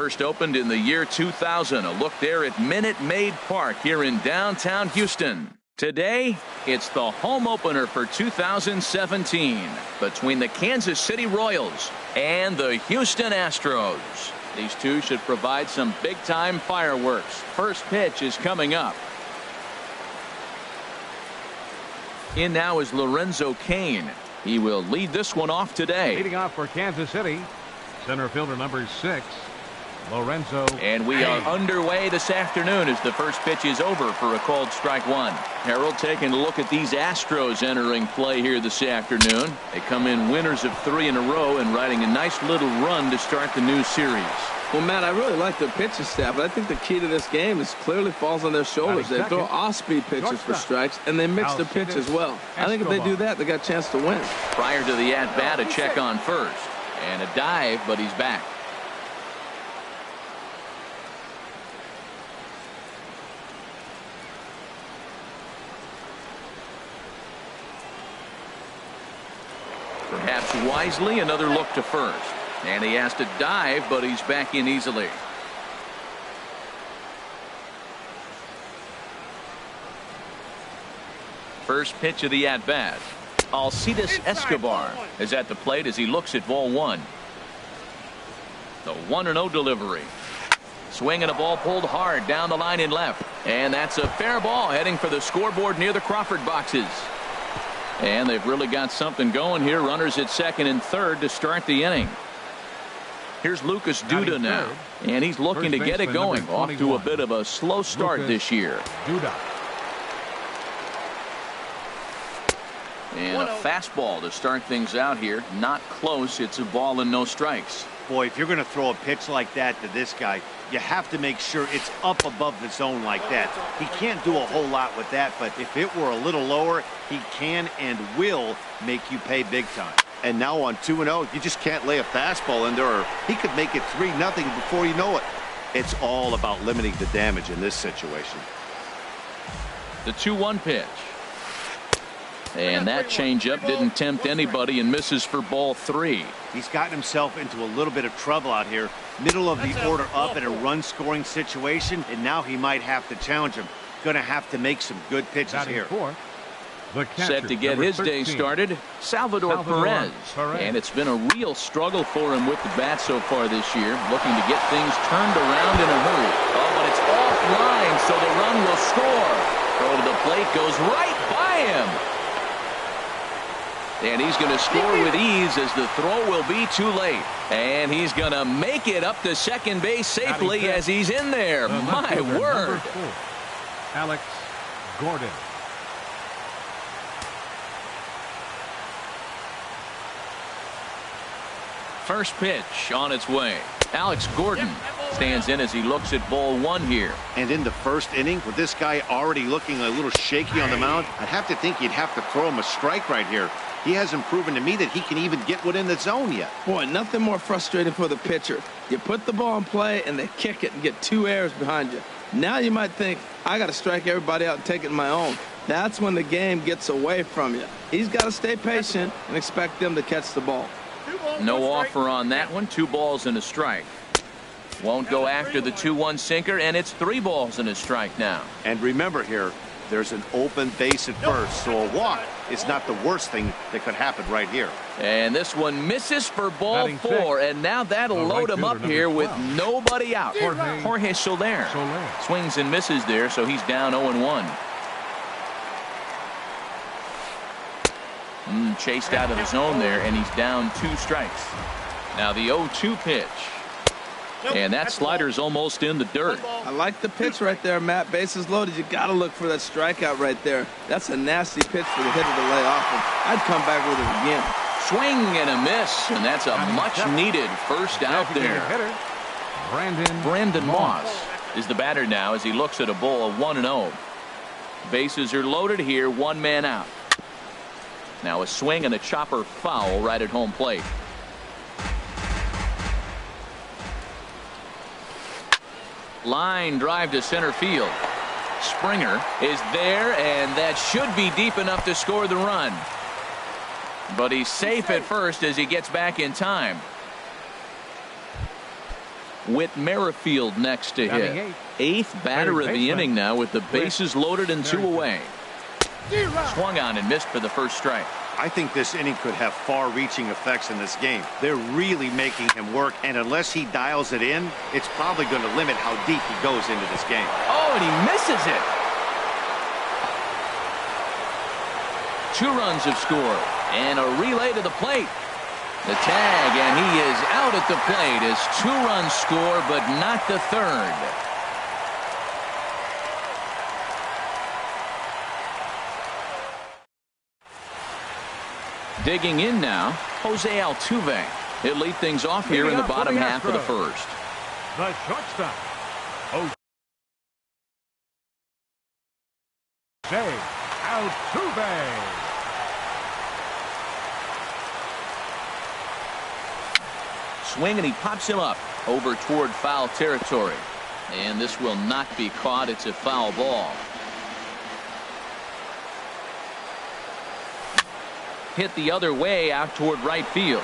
First opened in the year 2000. A look there at Minute Maid Park here in downtown Houston. Today, it's the home opener for 2017 between the Kansas City Royals and the Houston Astros. These two should provide some big-time fireworks. First pitch is coming up. In now is Lorenzo Cain. He will lead this one off today. Leading off for Kansas City, center fielder number 6, Lorenzo. And we are underway this afternoon as the first pitch is over for a called strike one. Harold, taking a look at these Astros entering play here this afternoon. They come in winners of 3 in a row and riding a nice little run to start the new series. Well, Matt, I really like their pitching staff, but I think the key to this game is clearly falls on their shoulders. They throw off-speed pitches for strikes, and they mix their pitch as well. I think if they do that, they got a chance to win. Prior to the at-bat, a check on first. And a dive, but he's back. Perhaps wisely, another look to first. And he has to dive, but he's back in easily. First pitch of the at-bat. Alcides Escobar is at the plate as he looks at ball one. The 1-0 delivery. Swinging a ball pulled hard down the line in left. And that's a fair ball heading for the scoreboard near the Crawford boxes. And they've really got something going here. Runners at second and third to start the inning. Here's Lucas Duda now, and he's looking to get it going. Off to a bit of a slow start this year. Duda. And a fastball to start things out here. Not close. It's a ball and no strikes. Boy, if you're going to throw a pitch like that to this guy, you have to make sure it's up above the zone like that. He can't do a whole lot with that, but if it were a little lower, he can and will make you pay big time. And now on 2-0, you just can't lay a fastball in there, or he could make it 3-0 before you know it. It's all about limiting the damage in this situation. The 2-1 pitch. And that changeup didn't tempt anybody and misses for ball 3. He's gotten himself into a little bit of trouble out here. Middle of the order up in a run-scoring situation, and now he might have to challenge him. Going to have to make some good pitches here. Set to get his day started, Salvador Perez. And it's been a real struggle for him with the bat so far this year. Looking to get things turned around in a hurry. Oh, but it's offline, so the run will score. Throw to the plate goes right by him. And he's going to score with ease as the throw will be too late. And he's going to make it up to second base safely as he's in there. My word. Alex Gordon. First pitch on its way. Alex Gordon stands in as he looks at ball one here. And in the first inning, with this guy already looking a little shaky on the mound, I'd have to think you'd have to throw him a strike right here. He hasn't proven to me that he can even get within the zone yet. Boy, nothing more frustrating for the pitcher. You put the ball in play and they kick it and get 2 errors behind you. Now you might think, I got to strike everybody out and take it on my own. That's when the game gets away from you. He's got to stay patient and expect them to catch the ball. No offer on that one. 2 balls and a strike. Won't go after the 2-1 sinker, and it's 3 balls and a strike now. And remember here, there's an open base at first, so a walk is not the worst thing that could happen right here. And this one misses for ball 4, and now that'll load him up here with nobody out. Jorge Soler swings and misses there, so he's down 0-1. Chased out of the zone there, and he's down 2 strikes. Now the 0-2 pitch. And that slider's almost in the dirt. I like the pitch right there, Matt. Bases loaded. You got to look for that strikeout right there. That's a nasty pitch for the hitter to lay off him. I'd come back with it again. Swing and a miss, and that's a much-needed first out there. Brandon Moss is the batter now as he looks at a ball of 1-0. Bases are loaded here, 1 man out. Now a swing and a chopper foul right at home plate. Line drive to center field. Springer is there, and that should be deep enough to score the run. But he's safe at first as he gets back in time. Whit Merrifield next to Batting hit. eighth. Eighth batter of the inning now with the bases loaded and 2 away. Swung on and missed for the first strike. I think this inning could have far-reaching effects in this game. They're really making him work, and unless he dials it in, it's probably going to limit how deep he goes into this game. Oh, and he misses it. 2 runs have scored, and a relay to the plate. The tag, and he is out at the plate as 2 runs score, but not the third. Digging in now, Jose Altuve. He'll lead things off here in the bottom half of the first. The shortstop, Jose Altuve. Swing, and he pops him up over toward foul territory. And this will not be caught. It's a foul ball. Hit the other way out toward right field.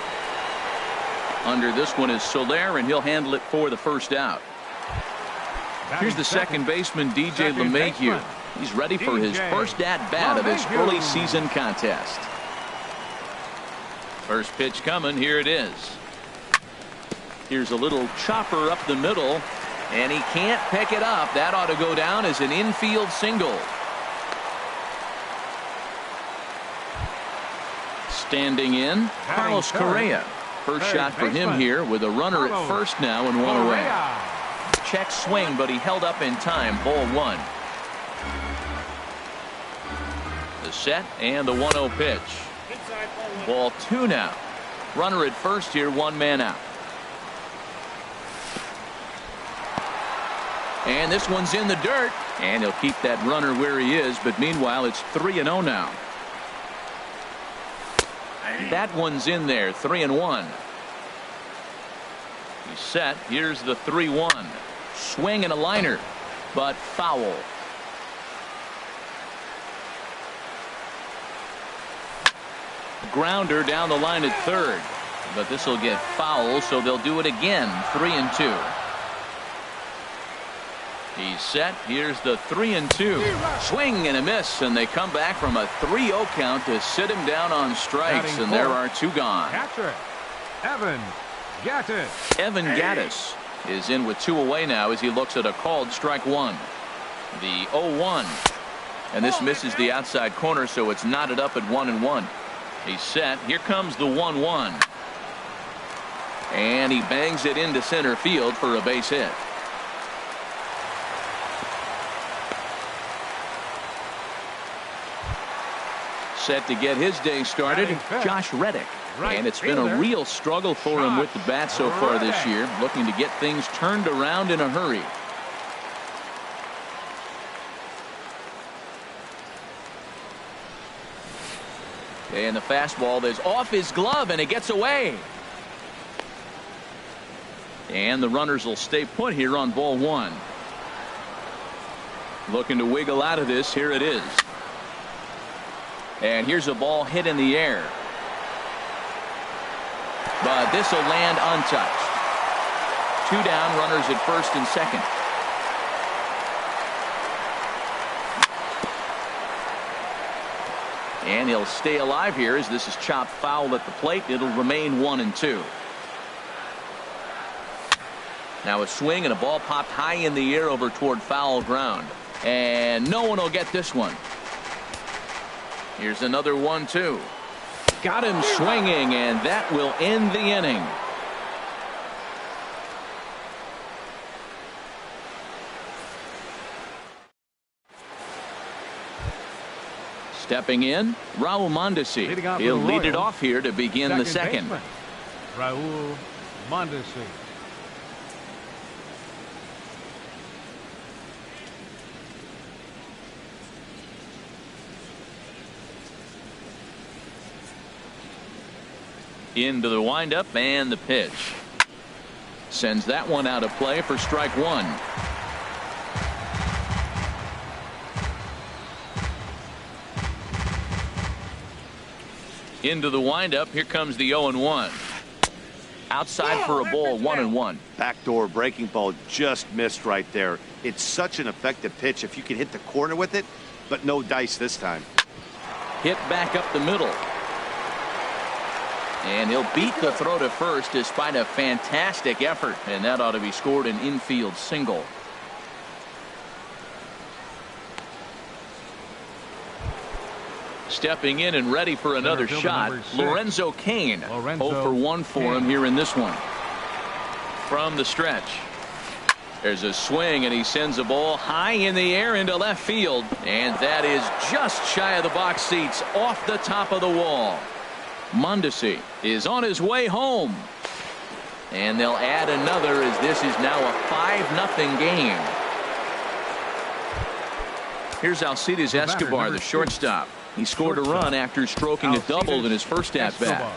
Under this one is Soler, and he'll handle it for the first out. Here's the second baseman, DJ LeMahieu. He's ready for his first at-bat of his early season contest. First pitch coming. Here it is. Here's a little chopper up the middle, and he can't pick it up. That ought to go down as an infield single. Standing in, Carlos Correa. First shot for him here with a runner at first now and 1 away. Check swing, but he held up in time. Ball 1. The set and the 1-0 pitch. Ball 2 now. Runner at first here, 1 man out. And this one's in the dirt, and he'll keep that runner where he is, but meanwhile it's 3-0 now. That one's in there, 3-1. He's set. Here's the 3-1. Swing and a liner, but foul. Grounder down the line at third, but this will get foul, so they'll do it again. 3-2. He's set. Here's the 3-2. Swing and a miss, and they come back from a 3-0 count to sit him down on strikes, and there are 2 gone. Catcher, Evan Gattis. Evan Gattis is in with 2 away now as he looks at a called strike 1. The 0-1, and this misses the outside corner, so it's knotted up at 1-1. He's set. Here comes the 1-1, and he bangs it into center field for a base hit. Set to get his day started, Josh Reddick. And it's been a real struggle for him with the bat so far this year, looking to get things turned around in a hurry. And the fastball is off his glove, and it gets away. And the runners will stay put here on ball 1. Looking to wiggle out of this. Here it is. And here's a ball hit in the air. But this will land untouched. 2 down, runners at first and second. And he'll stay alive here as this is chopped foul at the plate. It'll remain 1-2. Now a swing, and a ball popped high in the air over toward foul ground. And no one will get this one. Here's another 1-2. Got him swinging, and that will end the inning. Stepping in, Raul Mondesi. He'll lead it off here to begin the second. Raul Mondesi. Into the windup, and the pitch. Sends that one out of play for strike 1. Into the windup. Here comes the 0-1. Outside for a ball, 1-1. Backdoor breaking ball just missed right there. It's such an effective pitch if you can hit the corner with it, but no dice this time. Hit back up the middle. And he'll beat the throw to first despite a fantastic effort, and that ought to be scored an infield single. Stepping in and ready for another shot, Lorenzo Cain. 0 for 1 for him here in this one. From the stretch. There's a swing, and he sends a ball high in the air into left field. And that is just shy of the box seats, off the top of the wall. Mondesi is on his way home. And they'll add another as this is now a 5-0 game. Here's Alcides Escobar, the shortstop. He scored a run after stroking a double in his first at-bat.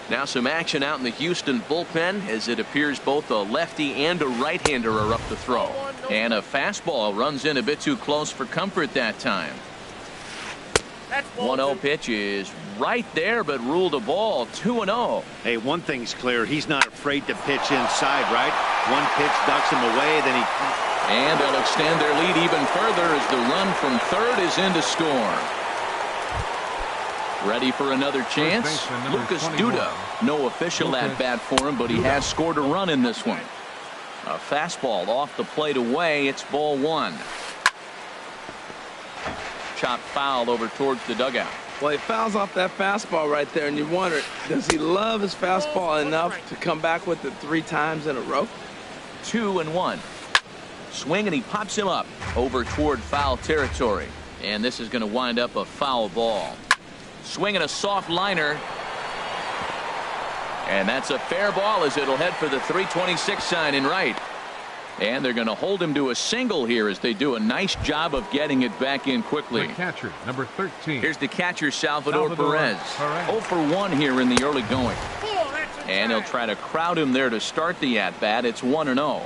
Now some action out in the Houston bullpen as it appears both a lefty and a right-hander are up to throw. And a fastball runs in a bit too close for comfort that time. 1-0 pitch is right there, but ruled a ball. 2-0. Hey, one thing's clear. He's not afraid to pitch inside, right? One pitch ducks him away, then he... And they'll extend their lead even further as the run from third is in to score. Ready for another chance? Lucas Duda. No official at-bat for him, but he has scored a run in this one. A fastball off the plate away. It's ball 1. Chop foul over towards the dugout. Well, he fouls off that fastball right there, and you wonder, does he love his fastball enough to come back with it 3 times in a row? 2-1. Swing, and he pops him up over toward foul territory. And this is going to wind up a foul ball. Swinging a soft liner. And that's a fair ball as it'll head for the 326 sign in right. And they're going to hold him to a single here as they do a nice job of getting it back in quickly. The catcher, number 13. Here's the catcher, Salvador Perez. 0 for 1 here in the early going. And he'll try to crowd him there to start the at-bat. It's 1-0.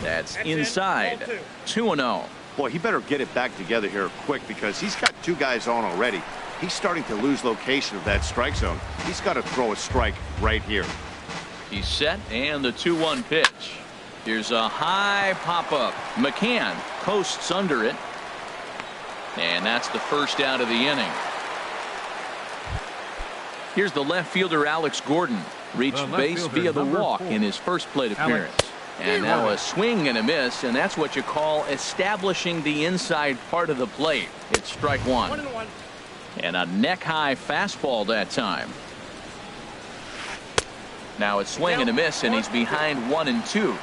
That's inside. 2-0. Boy, he better get it back together here quick because he's got 2 guys on already. He's starting to lose location of that strike zone. He's got to throw a strike right here. He's set, and the 2-1 pitch. Here's a high pop-up. McCann coasts under it. And that's the first out of the inning. Here's the left fielder, Alex Gordon. Reached base via the walk in his first plate appearance. And now a swing and a miss, and that's what you call establishing the inside part of the plate. It's strike 1. And a neck-high fastball that time. Now it's swing and a miss, and he's behind 1 and 2.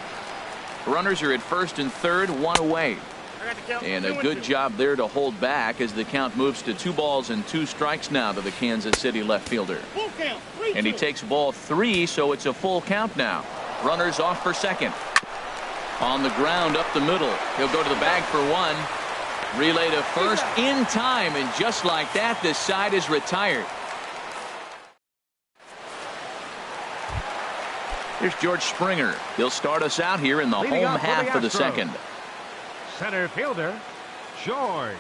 Runners are at first and third, 1 away. And a good job there to hold back as the count moves to 2 balls and 2 strikes now to the Kansas City left fielder. And he takes ball 3, so it's a full count now. Runners off for second. On the ground up the middle. He'll go to the bag for 1. Relay to first in time, and just like that, this side is retired. Here's George Springer. He'll start us out here in the home half of the second. Center fielder, George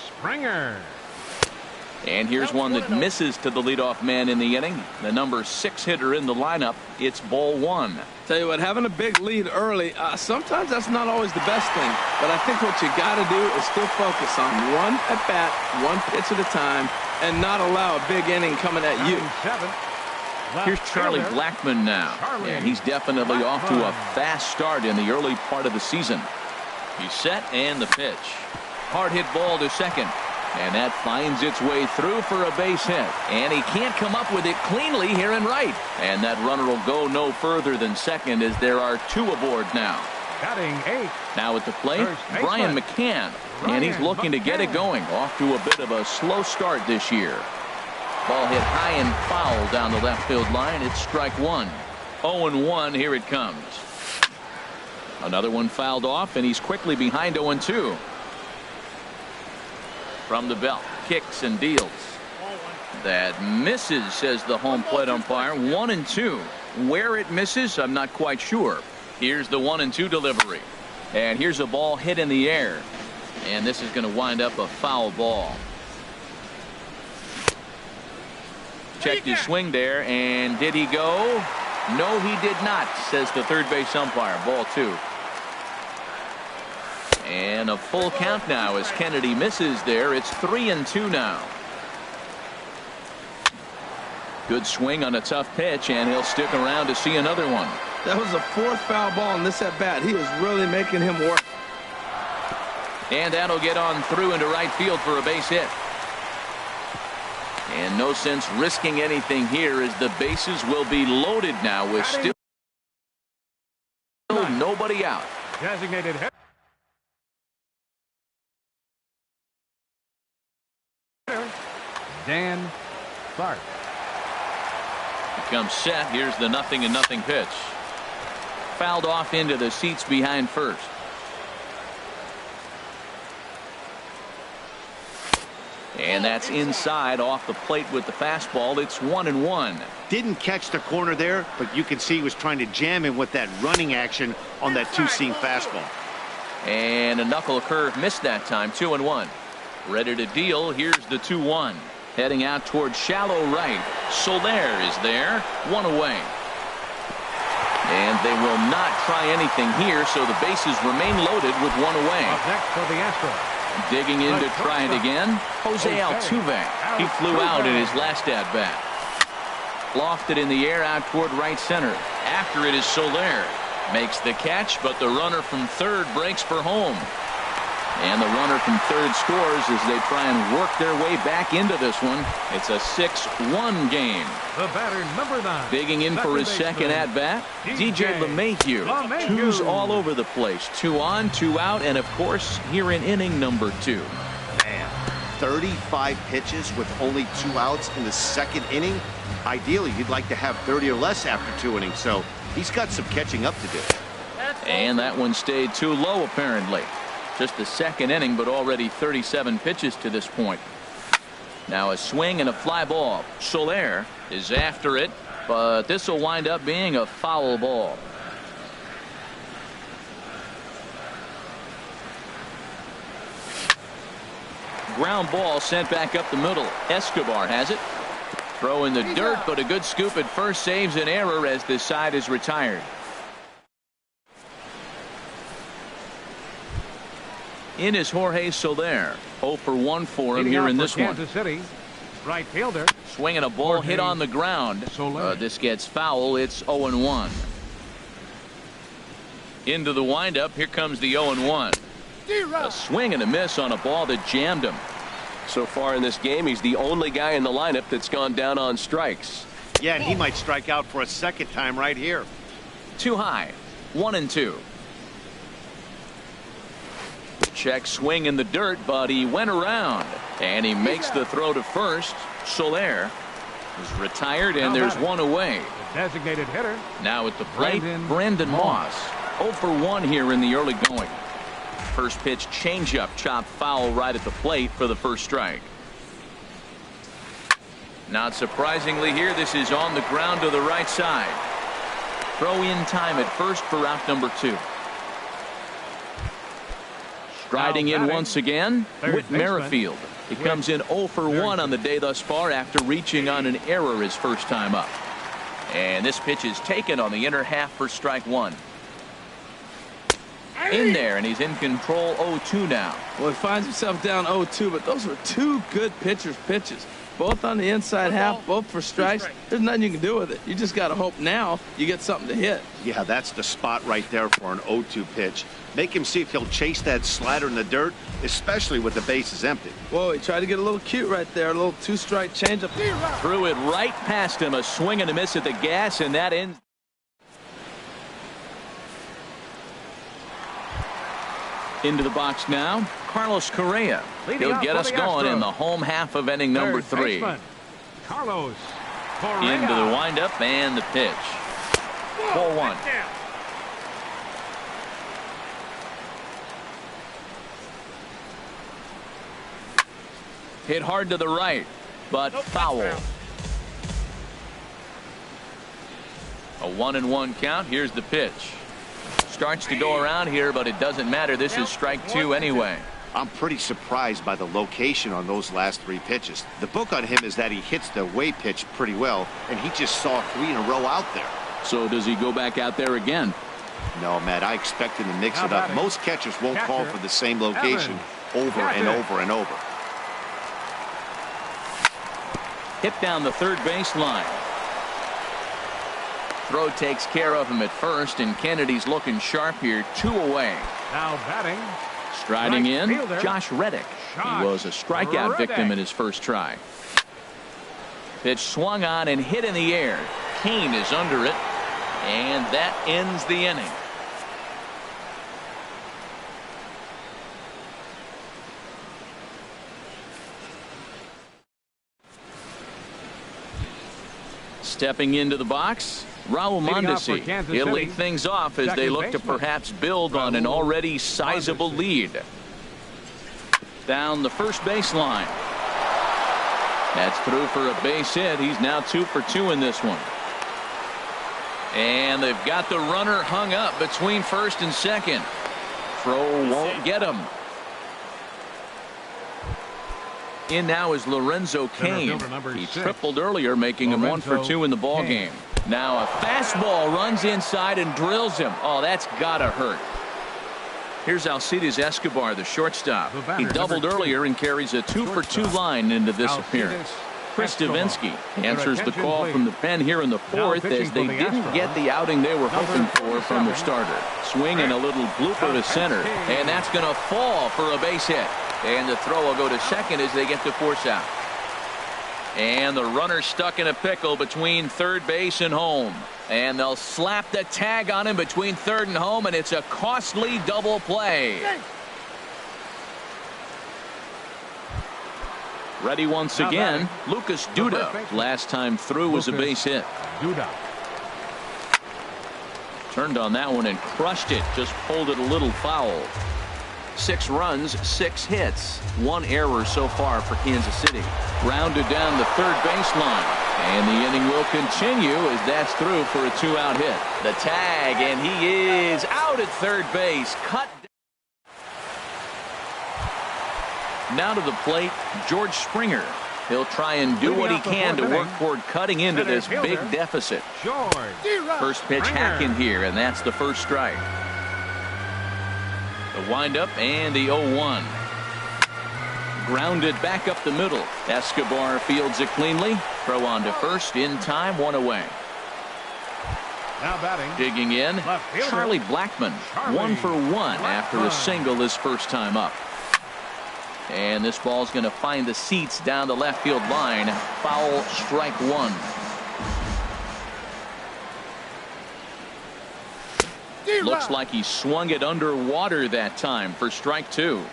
Springer. And here's one that misses to the leadoff man in the inning. The number 6 hitter in the lineup. It's ball 1. Tell you what, having a big lead early, sometimes that's not always the best thing. But I think what you got to do is still focus on 1 at-bat, 1 pitch at a time, and not allow a big inning coming at you. Here's Charlie Blackmon now. And he's definitely off to a fast start in the early part of the season. He's set, and the pitch. Hard hit ball to second. And that finds its way through for a base hit. And he can't come up with it cleanly here in right. And that runner will go no further than second as there are 2 aboard now. Batting 8. Now at the plate, Brian McCann. And he's looking to get it going. Off to a bit of a slow start this year. Ball hit high and foul down the left field line. It's strike 1. 0-1. Here it comes. Another one fouled off, and he's quickly behind 0-2. From the belt, kicks and deals. That misses, says the home plate umpire. 1-2. Where it misses, I'm not quite sure. Here's the 1-2 delivery. And here's a ball hit in the air. And this is going to wind up a foul ball. checked his swing there, and did he go? No, he did not, says the third base umpire. Ball 2. And a full count now as Kennedy misses there. It's 3-2 now. Good swing on a tough pitch, and he'll stick around to see another one. That was the 4th foul ball in this at bat. He was really making him work. And that'll get on through into right field for a base hit. And no sense risking anything here as the bases will be loaded now with still nobody out. Designated hitter Dan Clark. Becomes set. Here's the 0-0 pitch. Fouled off into the seats behind first. And that's inside off the plate with the fastball. It's 1-1. Didn't catch the corner there, but you can see he was trying to jam him with that running action on that two-seam fastball. And a knuckle curve missed that time. 2-1. Ready to deal. Here's the 2-1. Heading out towards shallow right. Soler is there. 1 away. And they will not try anything here, so the bases remain loaded with 1 away. Up next for the Astros. Digging in to try it again. Jose Altuve. He flew out in his last at bat. Lofted in the air out toward right center. After it is Soler. Makes the catch, but the runner from third breaks for home. And the runner from third scores as they try and work their way back into this one. It's a 6-1 game. The batter, number 9. Digging in for his second at bat, DJ LeMahieu. 2s all over the place. 2 on, 2 out, and of course here in inning number 2. Man, 35 pitches with only 2 outs in the second inning. Ideally, you'd like to have 30 or less after 2 innings, so he's got some catching up to do. And that one stayed too low apparently. Just the second inning, but already 37 pitches to this point. Now a swing and a fly ball. Soler is after it, but this will wind up being a foul ball. Ground ball sent back up the middle. Escobar has it. Throw in the dirt, but a good scoop at first saves an error as this side is retired. In is Jorge Soler. 0 for 1 for him here in this one. Kansas City, right fielder. Swinging a ball hit on the ground. This gets foul. It's 0-1. Into the windup. Here comes the 0-1. A swing and a miss on a ball that jammed him. So far in this game, he's the only guy in the lineup that's gone down on strikes. Yeah, and he might strike out for a second time right here. Too high. 1-2. Check swing in the dirt, but he went around and he makes the throw to first. Soler is retired, and there's 1 away. The designated hitter. Now at the plate, Brandon Moss. 0 for 1 here in the early going. First pitch changeup chopped foul right at the plate for the first strike. Not surprisingly here, this is on the ground to the right side. Throw in time at first for out number 2. Striding in once again, Whit Merrifield. He comes in 0 for 1 on the day thus far after reaching on an error his first time up. And this pitch is taken on the inner half for strike 1. In there, and he's in control. 0-2 now. Well, he finds himself down 0-2, but those were 2 good pitchers' pitches. Both on the inside half, both for strikes. There's nothing you can do with it. You just got to hope now you get something to hit. Yeah, that's the spot right there for an 0-2 pitch. Make him see if he'll chase that slider in the dirt, especially with the bases empty. Whoa, he tried to get a little cute right there. A little 2-strike changeup. Threw it right past him. A swing and a miss at the gas, and that ends. Into the box now, Carlos Correa. He'll get us going in the home half of inning number 3. Carlos Correa. Into the windup and the pitch. 4-1. Hit hard to the right, but foul. A 1-1 count. Here's the pitch. Starts to go around here, but it doesn't matter. This is strike 2 anyway. I'm pretty surprised by the location on those last 3 pitches. The book on him is that he hits the away pitch pretty well, and he just saw 3 in a row out there. So does he go back out there again? No, Matt, I expect him to mix it up. Most catchers won't call for the same location over and over and over. Hit down the third baseline. Throw takes care of him at first, and Kennedy's looking sharp here. 2 away. Now batting. Striding in, fielder, Josh Reddick. He was a strikeout victim in his first try. Pitch swung on and hit in the air. Kane is under it, and that ends the inning. Stepping into the box, Raul Mondesi. He'll lead things off as they look to perhaps build on an already sizable lead. Down the first baseline. That's through for a base hit. He's now 2 for 2 in this one. And they've got the runner hung up between first and second. Throw won't get him. In now is Lorenzo Cain. He tripled earlier, making him 1 for 2 in the ball game. Now a fastball runs inside and drills him. Oh, that's gotta hurt. Here's Alcides Escobar, the shortstop. He doubled earlier and carries a 2 for 2 line into this appearance. Chris Davinsky answers the call from the pen here in the 4th as they didn't get the outing they were hoping for from their starter. Swing and a little blooper to center, and that's going to fall for a base hit. And the throw will go to second as they get to force out. And the runner's stuck in a pickle between third base and home. And they'll slap the tag on him between third and home, and it's a costly double play. Ready once again, Lucas Duda. Last time through was a base hit. Turned on that one and crushed it. Just pulled it a little foul. 6 runs, 6 hits, 1 error so far for Kansas City. Grounded down the third baseline. And the inning will continue as that's through for a 2-out hit. The tag, and he is out at third base. Cut. Now to the plate, George Springer. He'll try and do what he can to work toward cutting into this big deficit. First pitch hacking here, and that's the first strike. The windup and the 0-1. Grounded back up the middle. Escobar fields it cleanly. Throw on to first in time, 1 away. Now batting. Digging in, Charlie Blackmon. 1 for 1 after a single his first time up. And this ball's going to find the seats down the left field line. Foul, strike 1. Looks like he swung it underwater that time for strike 2.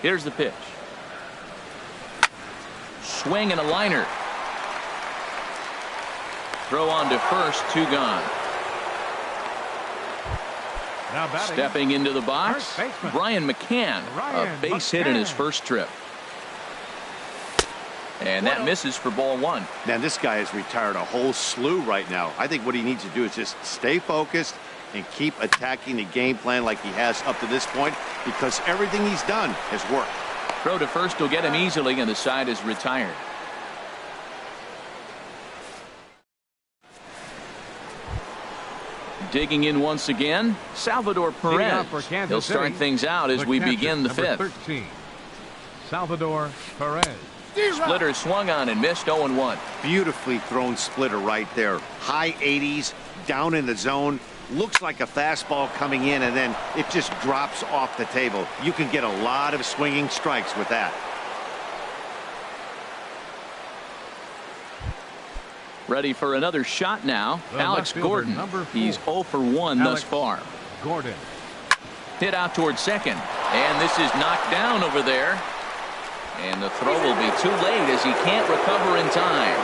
Here's the pitch. Swing and a liner. Throw on to first, 2 gone. Stepping into the box, Brian McCann, a base hit in his first trip. And that misses for ball 1. Man, this guy has retired a whole slew right now. I think what he needs to do is just stay focused and keep attacking the game plan like he has up to this point, because everything he's done has worked. Throw to first will get him easily, and the side is retired. Digging in once again, Salvador Perez. He'll start things out as we begin the 5th. 13, Salvador Perez. Splitter swung on and missed. 0-1. Beautifully thrown splitter right there. High 80s, down in the zone. Looks like a fastball coming in, and then it just drops off the table. You can get a lot of swinging strikes with that. Ready for another shot now. Alex Gordon. He's 0 for 1 thus far. Gordon. Hit out towards second. And this is knocked down over there. And the throw will be too late as he can't recover in time.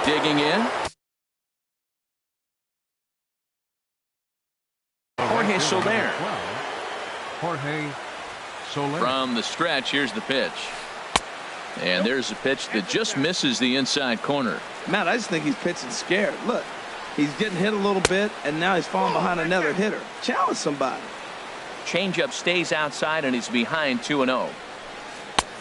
Digging in. Jorge Soler. Jorge Soler. From the stretch, here's the pitch. And there's a pitch that just misses the inside corner. Matt, I just think he's pitching scared. Look, he's getting hit a little bit, and now he's falling behind another hitter. Challenge somebody. Changeup stays outside, and he's behind 2-0.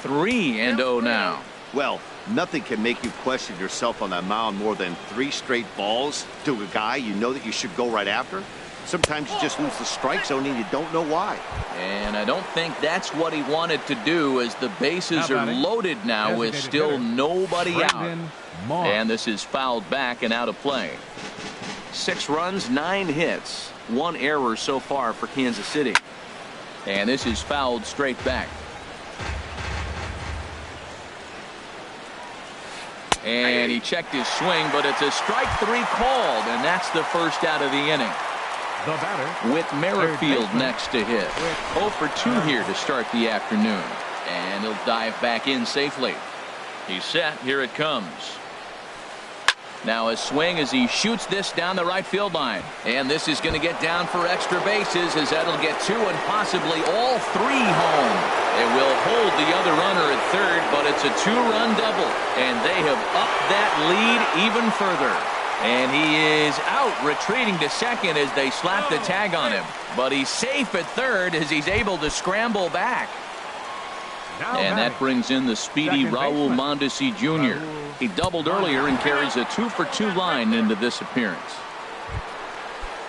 3-0 now. Well, nothing can make you question yourself on that mound more than 3 straight balls to a guy you know that you should go right after. Sometimes you just lose the strike zone and you don't know why. And I don't think that's what he wanted to do, as the bases are loaded now with still nobody out. And this is fouled back and out of play. 6 runs, 9 hits, 1 error so far for Kansas City. And this is fouled straight back. And he checked his swing, but it's a strike 3 called, and that's the first out of the inning. The batter, With Merrifield next to hit. 0 for 2 here to start the afternoon. And he'll dive back in safely. He's set. Here it comes. Now a swing as he shoots this down the right field line. And this is going to get down for extra bases, as that'll get 2 and possibly all 3 home. It will hold the other runner at third, but it's a 2-run double. And they have upped that lead even further. And he is out, retreating to second as they slap the tag on him. But he's safe at third as he's able to scramble back. And that brings in the speedy Raul Mondesi Jr. He doubled earlier and carries a 2 for 2 line into this appearance.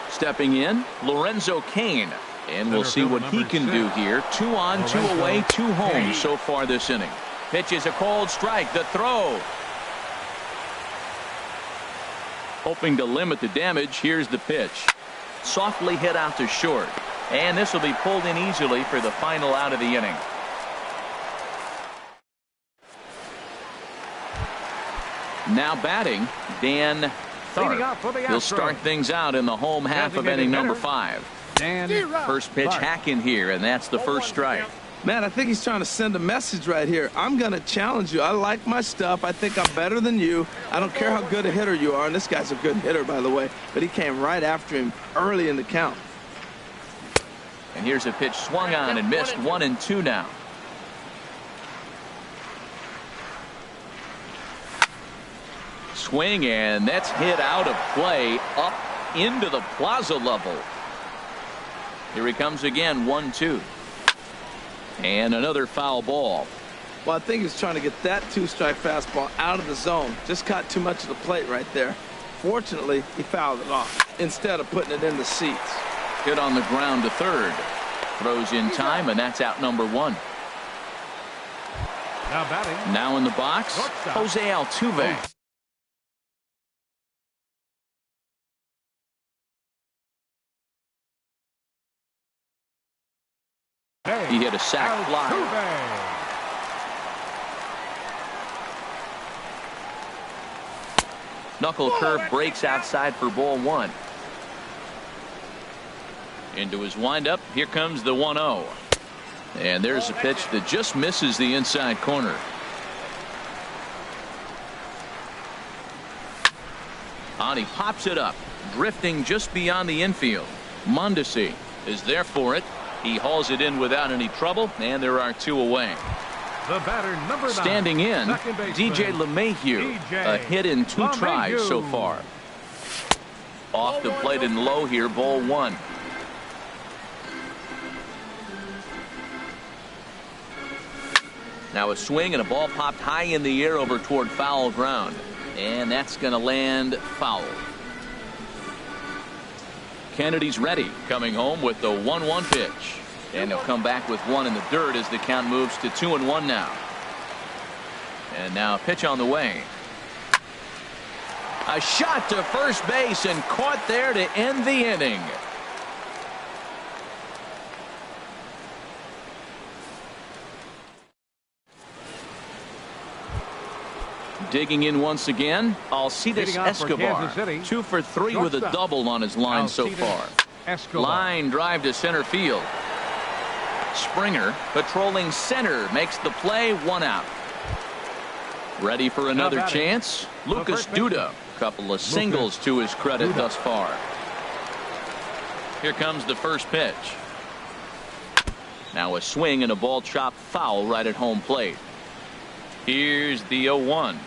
Stepping in, Lorenzo Cain. And we'll see what he can do here. 2 on, 2 away, 2 home so far this inning. Pitch is a cold strike. The throw. Hoping to limit the damage, here's the pitch. Softly hit out to short. And this will be pulled in easily for the final out of the inning. Now batting, Dan Tharp. He'll start things out in the home half of inning number 5. First pitch hacking here, and that's the first strike. Man, I think he's trying to send a message right here. I'm going to challenge you. I like my stuff. I think I'm better than you. I don't care how good a hitter you are. And this guy's a good hitter, by the way. But he came right after him early in the count. And here's a pitch swung on and missed. 1-2 now. Swing, and that's hit out of play up into the plaza level. Here he comes again. 1-2. And another foul ball. Well, I think he's trying to get that 2-strike fastball out of the zone. Just caught too much of the plate right there. Fortunately, he fouled it off instead of putting it in the seats. Hit on the ground to third. Throws in time, and that's out number 1. Now batting. Now in the box, Jose Altuve. He hit a sac fly. Knuckle curve breaks outside for ball 1. Into his windup. Here comes the 1-0. And there's a pitch that just misses the inside corner. On he pops it up, drifting just beyond the infield. Mondesi is there for it. He hauls it in without any trouble, and there are 2 away. The batter, number 9. Standing in, DJ LeMahieu. A hit in 2 tries so far. Off the plate and low here, ball 1. Now a swing and a ball popped high in the air over toward foul ground. And that's going to land foul. Kennedy's ready, coming home with the 1-1 pitch. And he'll come back with 1 in the dirt as the count moves to 2-1 now. And now a pitch on the way. A shot to first base and caught there to end the inning. Digging in once again, Alcides Escobar. 2 for 3 with a double on his line so far. Line drive to center field. Springer patrolling center makes the play. 1 out. Ready for another chance. Lucas Duda. Couple of singles to his credit thus far. Here comes the first pitch. Now a swing and a ball chopped foul right at home plate. Here's the 0-1.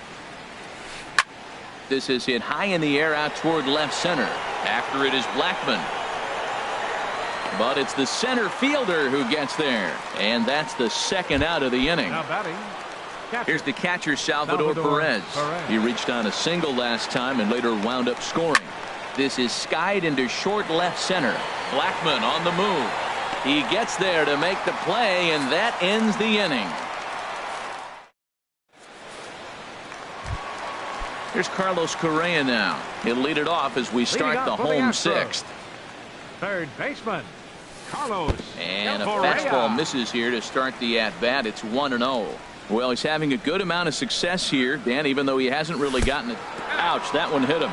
This is hit high in the air out toward left center. After it is Blackmon. But it's the center fielder who gets there. And that's the second out of the inning. Now batting. Catcher. Here's the catcher, Salvador Perez. He reached on a single last time and later wound up scoring. This is skied into short left center. Blackmon on the move. He gets there to make the play, and that ends the inning. Here's Carlos Correa now. He'll lead it off as we start the home sixth. Third baseman, Carlos. And a Correa. fastball misses here to start the at-bat. It's 1-0. Well, he's having a good amount of success here, Dan, even though he hasn't really gotten it. Ouch, that one hit him.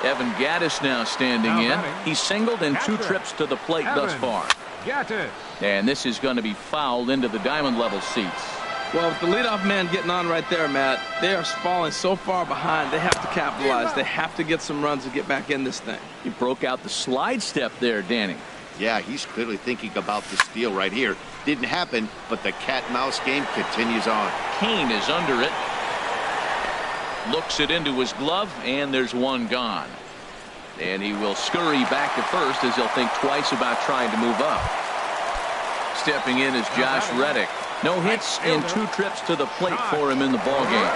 Evan Gattis now standing in. He's singled in 2 trips to the plate thus far. Gattis. And this is going to be fouled into the diamond level seats. Well, with the leadoff man getting on right there, Matt, they are falling so far behind. They have to capitalize. They have to get some runs to get back in this thing. He broke out the slide step there, Danny. Yeah, he's clearly thinking about the steal right here. Didn't happen, but the cat-mouse game continues on. Kane is under it. Looks it into his glove, and there's one gone. And he will scurry back to first as he'll think twice about trying to move up. Stepping in is Josh Reddick. No hits in 2 trips to the plate for him in the ballgame.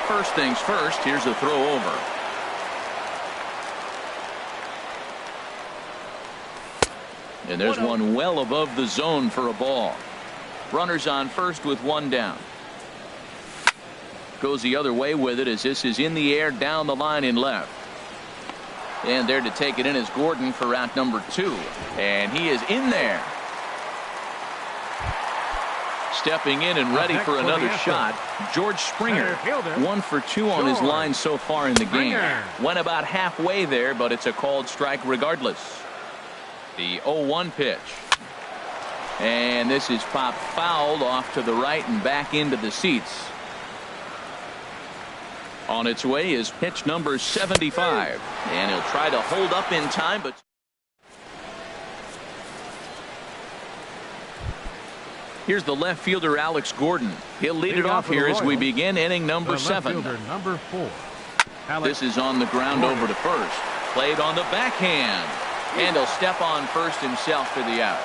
First things first, here's a throw over. And there's one well above the zone for a ball. Runners on first with 1 down. Goes the other way with it as this is in the air down the line in left. And there to take it in is Gordon for out number 2. And he is in there. Stepping in and ready for another shot, George Springer. 1 for 2 on his line so far in the game. Went about halfway there, but it's a called strike regardless. The 0-1 pitch. And this is popped fouled off to the right and back into the seats. On its way is pitch number 75. And he'll try to hold up in time, but here's the left fielder, Alex Gordon. He'll lead it off here as we begin inning number 7. Number 4. This is on the ground over to first. Played on the backhand. And he'll step on first himself for the out.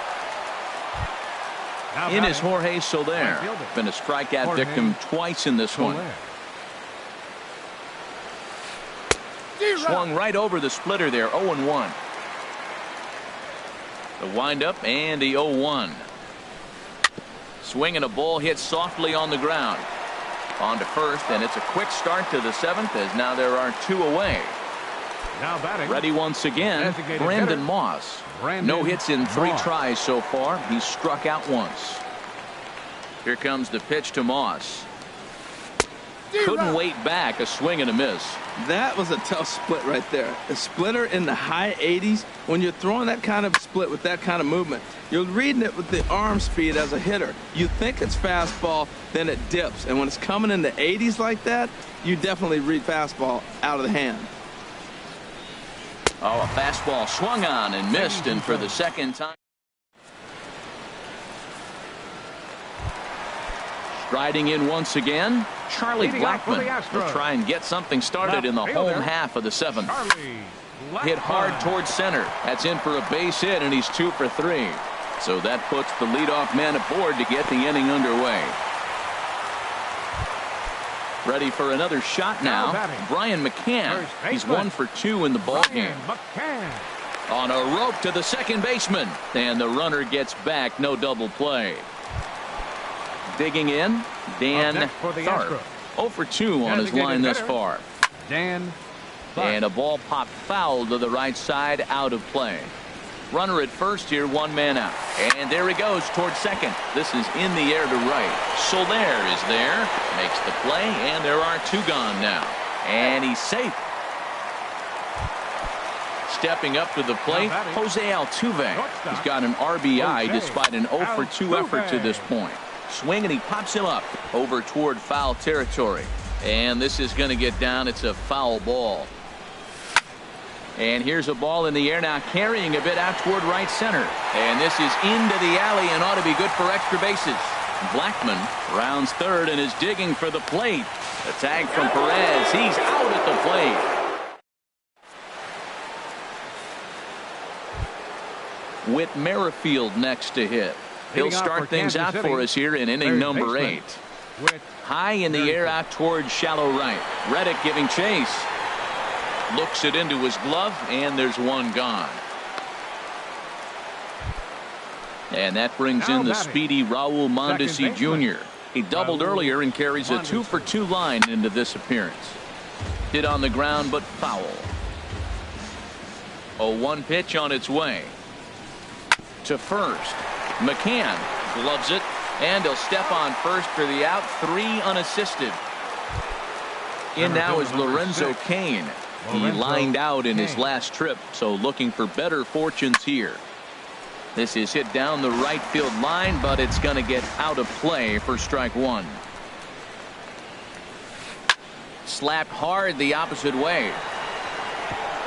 In is Jorge Soler. Been a strikeout victim twice in this one. Swung right over the splitter there. 0-1. The windup and the 0-1. Swinging a ball hit softly on the ground. On to first, and it's a quick start to the 7th as now there are 2 away. Now batting. Ready once again, Brandon Moss. No hits in 3 tries so far. He's struck out once. Here comes the pitch to Moss. Couldn't wait back. A swing and a miss. That was a tough split right there. A splitter in the high 80s. When you're throwing that kind of split with that kind of movement, you're reading it with the arm speed as a hitter. You think it's fastball, then it dips. And when it's coming in the 80s like that, you definitely read fastball out of the hand. Oh, a fastball swung on and missed, and for the second time. Striding in once again, Charlie Blackmon will try and get something started in the home half of the 7th. Hit hard towards center. That's in for a base hit, and he's 2 for 3. So that puts the leadoff man aboard to get the inning underway. Ready for another shot now. Brian McCann. He's 1 for 2 in the ballgame. On a rope to the second baseman. And the runner gets back. No double play. Digging in, Dan Tharp. 0 for 2 on his line thus far. Dan. And a ball popped foul to the right side, out of play. Runner at first here, 1 man out. And there he goes towards second. This is in the air to right. Soler is there, makes the play, and there are 2 gone now. And he's safe. Stepping up to the plate, Jose Altuve. He's got an RBI despite an 0 for 2 effort to this point. Swing, and he pops him up over toward foul territory. And this is going to get down. It's a foul ball. And here's a ball in the air now, carrying a bit out toward right center. And this is into the alley and ought to be good for extra bases. Blackmon rounds third and is digging for the plate. The tag from Perez. He's out at the plate. Whit Merrifield next to hit. He'll Leading off start for things Kansas out City, for us here in inning third number baseman, 8. Whit High in the air out towards shallow right. Reddick giving chase. Looks it into his glove, and there's one gone. And that brings Now in the batting, speedy Raul Mondesi second baseman, Jr. He doubled Raul earlier and carries a Mondesi. 2-for-2 line into this appearance. Hit on the ground, but foul. 0-1 pitch on its way. To first. McCann gloves it, and he'll step on first for the out. 3 unassisted. In now is Lorenzo Cain. He Lorenzo lined out in his Cain. last trip, so looking for better fortunes here. This is hit down the right field line, but it's going to get out of play for strike 1. Slapped hard the opposite way.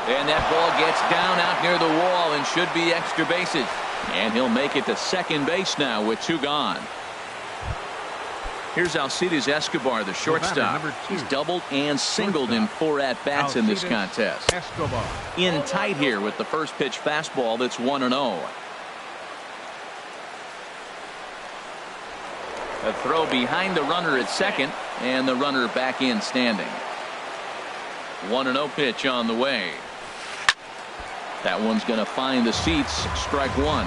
And that ball gets down out near the wall and should be extra bases. And he'll make it to second base now with 2 gone. Here's Alcides Escobar, the shortstop. number 2. He's doubled and singled in 4 at-bats in this Alcides contest. Escobar. In tight here with the first pitch fastball that's 1-0. A throw behind the runner at second, and the runner back in standing. 1-0 pitch on the way. That one's going to find the seats. Strike 1.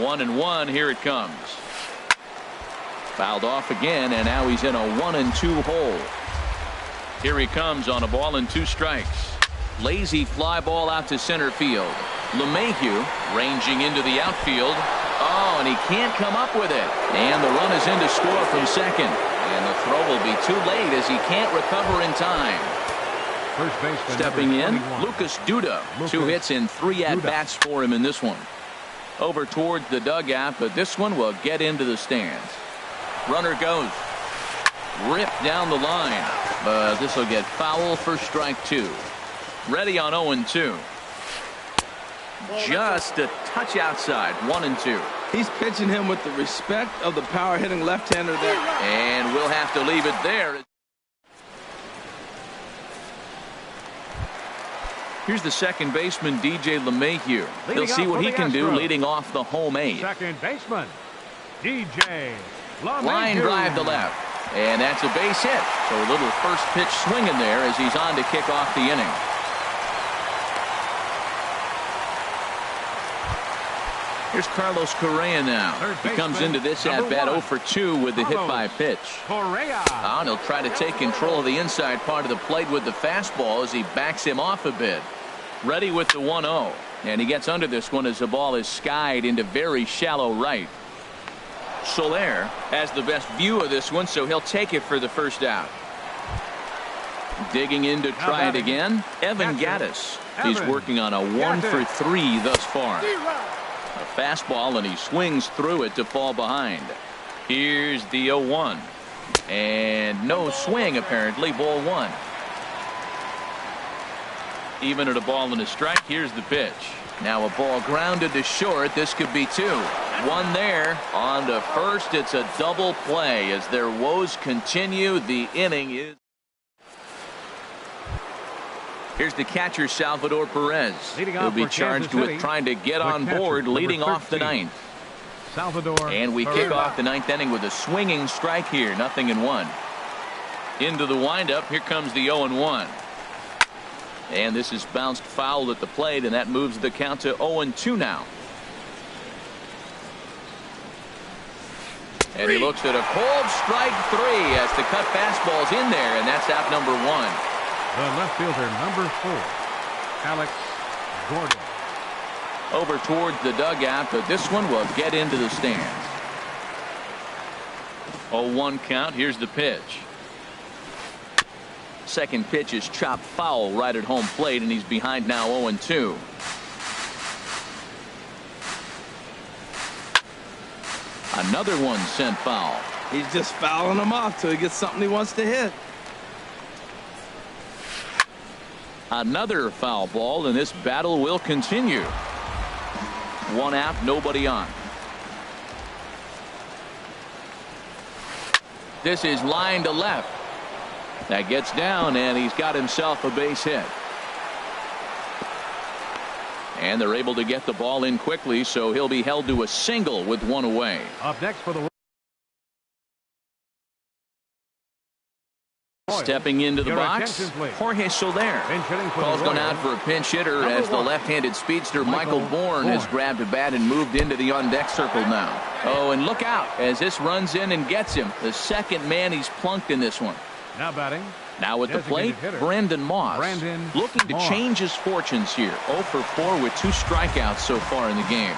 1-1. Here it comes. Fouled off again, and now he's in a 1-2 hole. Here he comes on a ball and 2 strikes. Lazy fly ball out to center field. LeMahieu ranging into the outfield. Oh, and he can't come up with it. And the run is in to score from second. And the throw will be too late as he can't recover in time. First baseman Stepping in, number 21. Lucas Duda. 2 hits and 3 at-bats for him in this one. Over towards the dugout, but this one will get into the stands. Runner goes. Ripped down the line. But this will get foul for strike 2. Ready on 0-2. Just a touch outside. 1-2. He's pitching him with the respect of the power-hitting left-hander there. And we'll have to leave it there. Here's the second baseman, DJ LeMahieu. He'll see what he can do leading off the home 8. Second baseman, DJ LeMahieu. Line drive to left. And that's a base hit. So a little first pitch swinging there as he's on to kick off the inning. Here's Carlos Correa now. He comes into this at-bat 0 for 2 with the hit by pitch. Correa. And he'll try to take control of the inside part of the plate with the fastball as he backs him off a bit. Ready with the 1-0. And he gets under this one as the ball is skied into very shallow right. Soler has the best view of this one, so he'll take it for the first out. Digging in to try it again, Evan Gattis. He's working on a 1 for 3 thus far. A fastball, and he swings through it to fall behind. Here's the 0-1. And no swing, apparently. Ball 1. Even at a ball and a strike. Here's the pitch. Now a ball grounded to short. This could be 2. 1 there. On to first. It's a double play as their woes continue. The inning is. Here's the catcher, Salvador Perez. He'll be charged with trying to get on board, leading off the 9th. Salvador. And we kick off the 9th inning with a swinging strike here. 0-1. Into the windup. Here comes the 0-1. And this is bounced foul at the plate, and that moves the count to 0-2 now. And he looks at a cold strike 3 as the cut fastball's in there, and that's out number 1. The left fielder, number 4, Alex Gordon. Over towards the dugout, but this one will get into the stands. 0-1 count. Here's the pitch. Second pitch is chopped foul right at home plate, and he's behind now 0-2. Another one sent foul. He's just fouling them off till he gets something he wants to hit. Another foul ball, and this battle will continue. 1 out, nobody on. This is line to left. That gets down, and he's got himself a base hit. And they're able to get the ball in quickly, so he'll be held to a single with one away. Up next for the Stepping into the box, Jorge Soler. Ball's gone out for a pinch hitter as the left-handed speedster Michael Bourne has grabbed a bat and moved into the on-deck circle now. Oh, and look out as this runs in and gets him. The second man he's plunked in this one. Now batting. Now at the plate, Brandon Moss. Looking to change his fortunes here. 0 for 4 with 2 strikeouts so far in the game.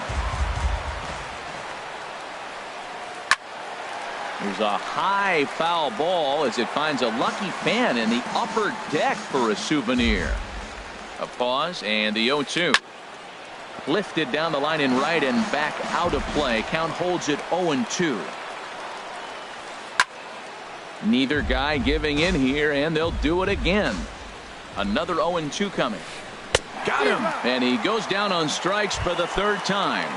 There's a high foul ball as it finds a lucky fan in the upper deck for a souvenir. A pause and the 0-2. Lifted down the line in right and back out of play. Count holds it 0-2. Neither guy giving in here, and they'll do it again. Another 0-2 coming. Got him! And he goes down on strikes for the 3rd time.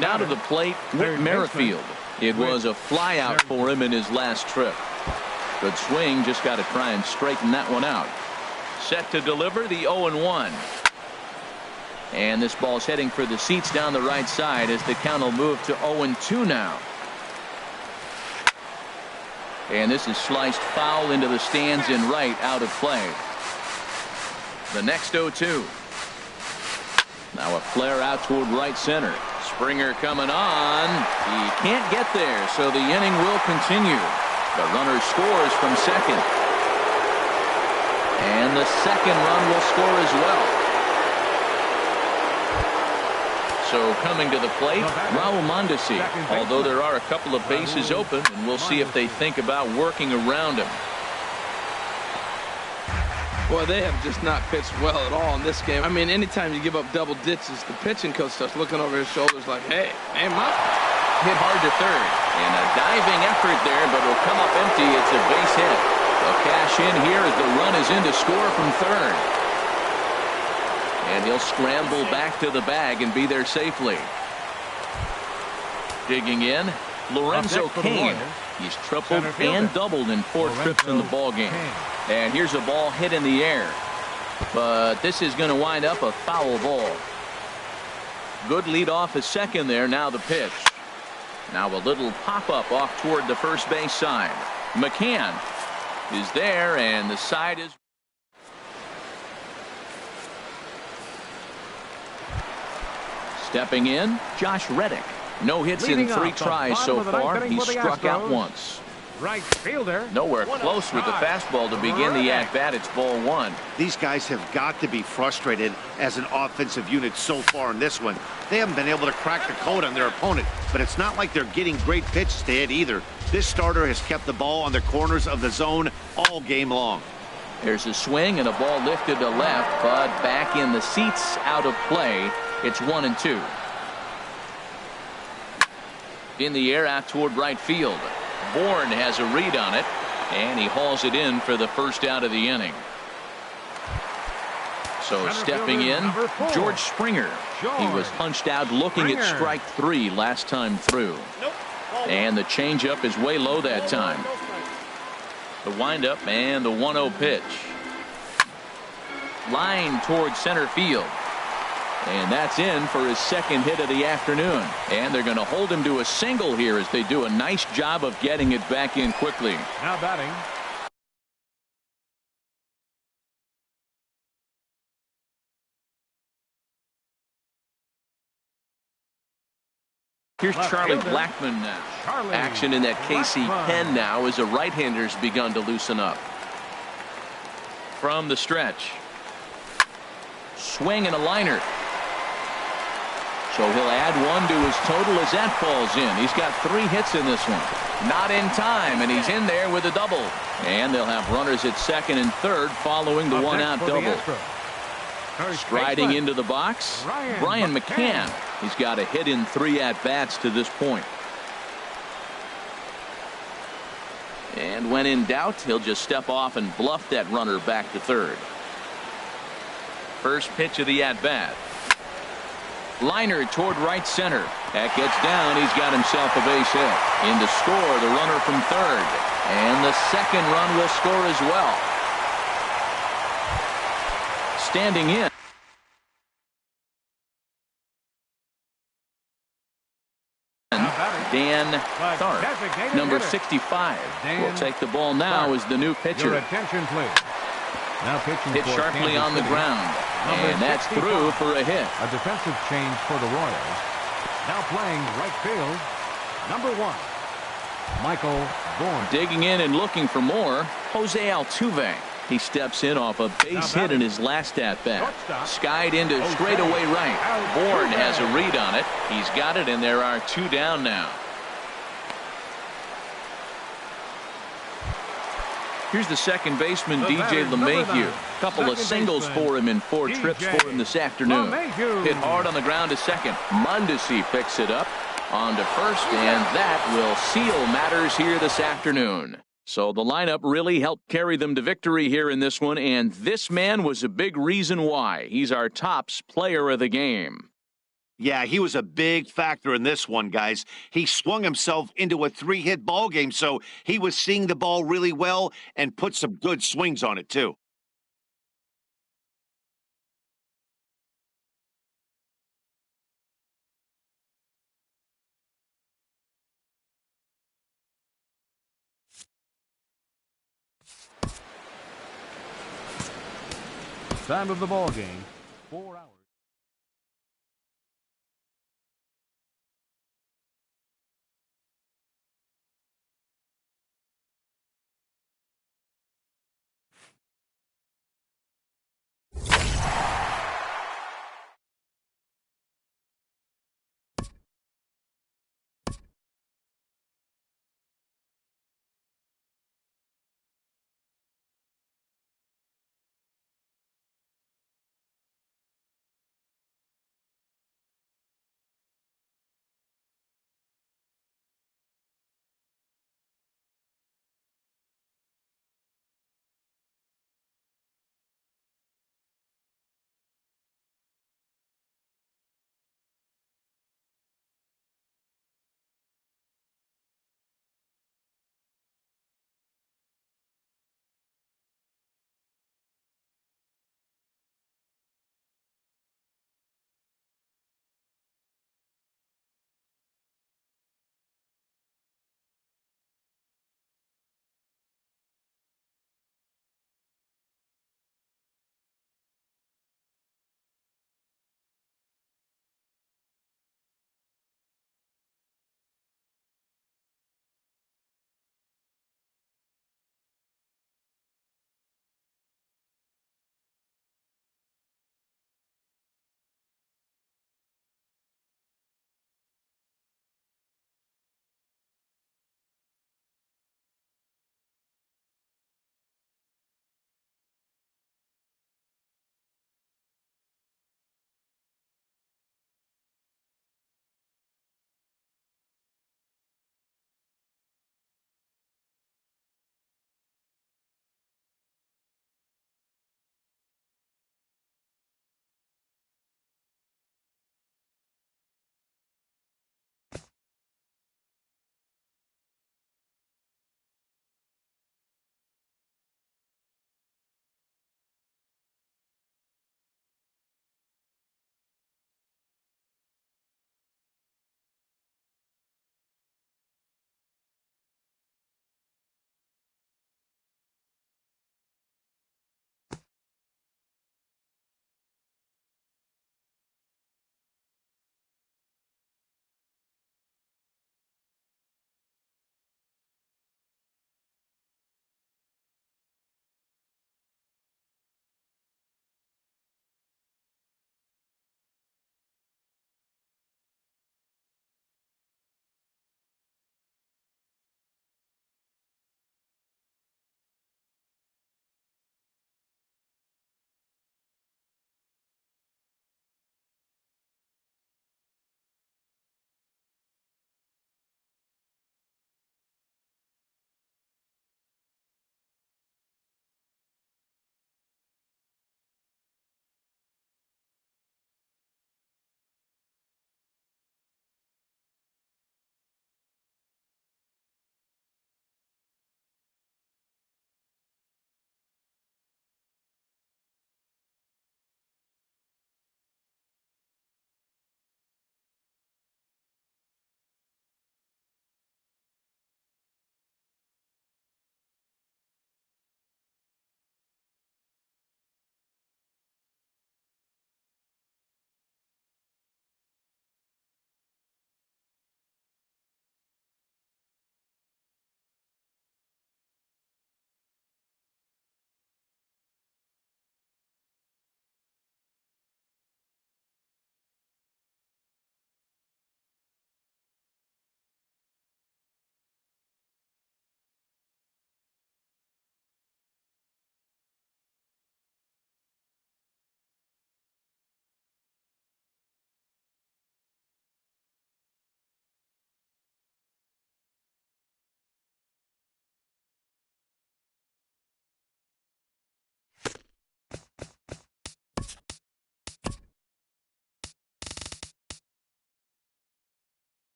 Now to the plate, Whit Merrifield. It was a fly out for him in his last trip. Good swing, just got to try and straighten that one out. Set to deliver the 0-1. And this ball's heading for the seats down the right side as the count will move to 0-2 now. And this is sliced foul into the stands in right, out of play. The next 0-2. Now a flare out toward right center. Springer coming on. He can't get there, so the inning will continue. The runner scores from second. And the second run will score as well. So coming to the plate, Raul Mondesi. Although there are a couple of bases open, and we'll see if they think about working around him. Boy, they have just not pitched well at all in this game. I mean, anytime you give up double ditches, the pitching coach starts looking over his shoulders like, hey, man, hit hard to third. And a diving effort there, but it'll come up empty. It's a base hit. They'll cash in here as the run is in to score from third. And he'll scramble back to the bag and be there safely. Digging in, Lorenzo Cain. He's tripled and doubled in 4 trips in the ball game. And here's a ball hit in the air. But this is going to wind up a foul ball. Good lead off a second there. Now the pitch. Now a little pop-up off toward the first base side. McCann is there, and the side is... Stepping in, Josh Reddick. No hits in 3 tries so far. He struck out once. Right fielder. Nowhere close with the fastball to begin the at-bat. It's ball 1. These guys have got to be frustrated as an offensive unit so far in this one. They haven't been able to crack the code on their opponent, but it's not like they're getting great pitches to hit either. This starter has kept the ball on the corners of the zone all game long. There's a swing and a ball lifted to left, but back in the seats, out of play. It's 1-2. In the air out toward right field. Bourne has a read on it, and he hauls it in for the first out of the inning. So stepping in, George Springer. He was punched out looking at strike 3 last time through. And the changeup is way low that time. The windup and the 1-0 pitch. Line towards center field. And that's in for his second hit of the afternoon. And they're going to hold him to a single here as they do a nice job of getting it back in quickly. Now batting. Here's Charlie Blackmon now. Action in that KC pen now as a right-hander's begun to loosen up. From the stretch. Swing and a liner. So he'll add 1 to his total as that falls in. He's got 3 hits in this one. Not in time, and he's in there with a double. And they'll have runners at second and third following the 1-out double. Striding into the box, Brian McCann. He's got a hit in 3 at-bats to this point. And when in doubt, he'll just step off and bluff that runner back to third. First pitch of the at-bat. Liner toward right center. That gets down. He's got himself a base hit. In to score, the runner from third. And the second run will score as well. Standing in. Dan The Tharp, designated number hitter. 65, Dan will take the ball now Tharp. as the new Your pitcher. attention, please. Now pitching Hit for sharply Kansas on the City, ground, number and that's 65. through for a hit. A defensive change for the Royals. Now playing right field, number 1, Michael Bourne. Digging in and looking for more, Jose Altuve. He steps in off a base hit in his last at-bat. Skied into straightaway right. Bourne has a read on it. He's got it, and there are 2 down now. Here's the second baseman, DJ LeMahieu. Couple of singles for him in 4 trips for him this afternoon. Hit hard on the ground to second. Mondesi picks it up on to first, and that will seal matters here this afternoon. So the lineup really helped carry them to victory here in this one, and this man was a big reason why. He's our tops player of the game. Yeah, he was a big factor in this one, guys. He swung himself into a 3-hit ball game, so he was seeing the ball really well and put some good swings on it, too. Time of the ball game, 4 hours.